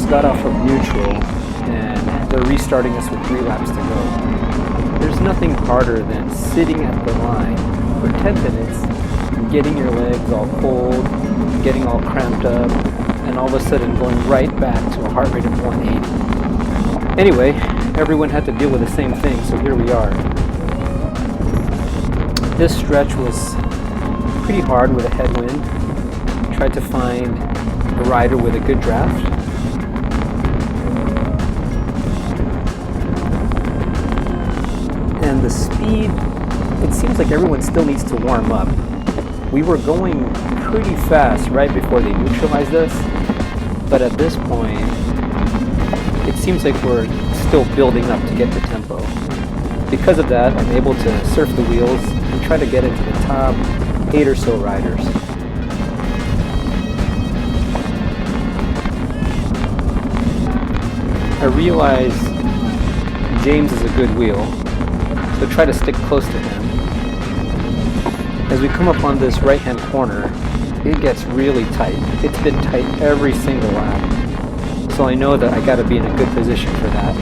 just got off of neutral and they're restarting us with 3 laps to go. There's nothing harder than sitting at the line for 10 minutes, getting your legs all cold, getting all cramped up, and all of a sudden going right back to a heart rate of 180. Anyway, everyone had to deal with the same thing, so here we are. This stretch was pretty hard with a headwind. Tried to find a rider with a good draft. And the speed, it seems like everyone still needs to warm up. We were going pretty fast right before they neutralized us, but at this point, it seems like we're still building up to get to tempo. Because of that, I'm able to surf the wheels and try to get into the top 8 or so riders. I realize James is a good wheel, so try to stick close to him. As we come up on this right-hand corner, it gets really tight. It's been tight every single lap, so I know that I got to be in a good position for that.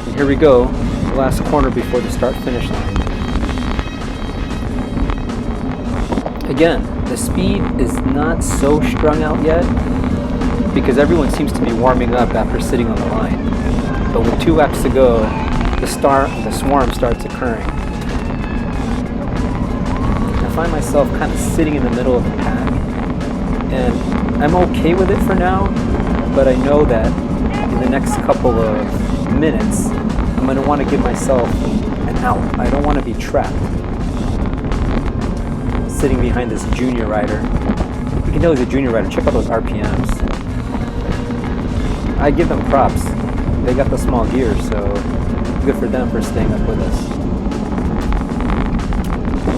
And here we go, the last corner before the start-finish line. Again, the speed is not so strung out yet, because everyone seems to be warming up after sitting on the line. But with 2 laps to go, the swarm starts occurring. I find myself kind of sitting in the middle of the pack, and I'm okay with it for now, but I know that in the next couple of minutes, I'm going to want to give myself an out. I don't want to be trapped sitting behind this junior rider. You can tell he's a junior rider. Check out those RPMs. I give them props. They got the small gears, so good for them for staying up with us.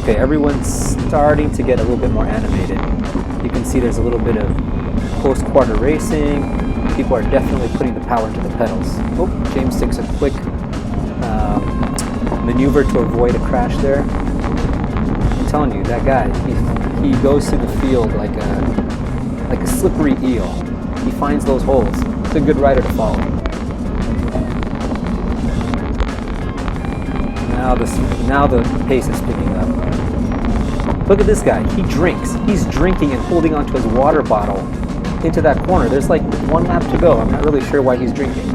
Okay, everyone's starting to get a little bit more animated. You can see there's a little bit of post-quarter racing. People are definitely putting the power into the pedals. Oh, James takes a quick maneuver to avoid a crash there. I'm telling you, that guy, he goes through the field like a slippery eel. He finds those holes. It's a good rider to follow. Now the pace is picking up. Look at this guy. He drinks. He's drinking and holding onto his water bottle into that corner. There's like 1 lap to go. I'm not really sure why he's drinking.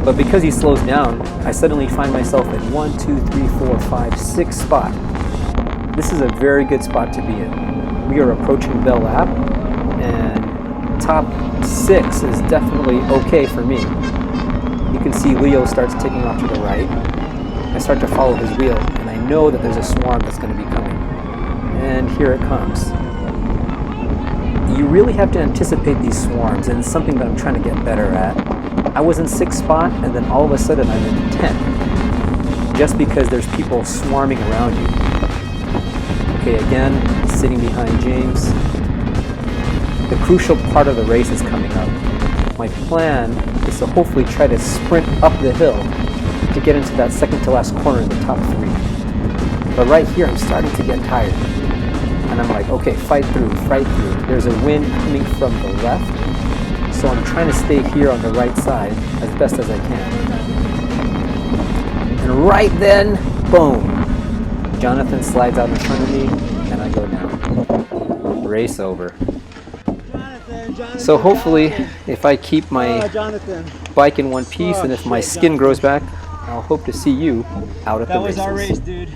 But because he slows down, I suddenly find myself at 1, 2, 3, 4, 5, 6 spot. This is a very good spot to be in. We are approaching Bell Lap, and top 6 is definitely okay for me. You can see Leo starts taking off to the right. I start to follow his wheel, and I know that there's a swarm that's going to be coming. And here it comes. You really have to anticipate these swarms, and it's something that I'm trying to get better at. I was in 6th spot, and then all of a sudden I'm in 10th, just because there's people swarming around you. Okay, again, sitting behind James. The crucial part of the race is coming up. My plan is to hopefully try to sprint up the hill to get into that second to last corner in the top 3. But right here, I'm starting to get tired. And I'm like, okay, fight through. There's a wind coming from the left, so I'm trying to stay here on the right side as best as I can. And right then, boom, Jonathan slides out in front of me, and I go down. Race over. So hopefully, if I keep my bike in one piece, and if my skin grows back, I'll hope to see you out at the races. That was our race, dude.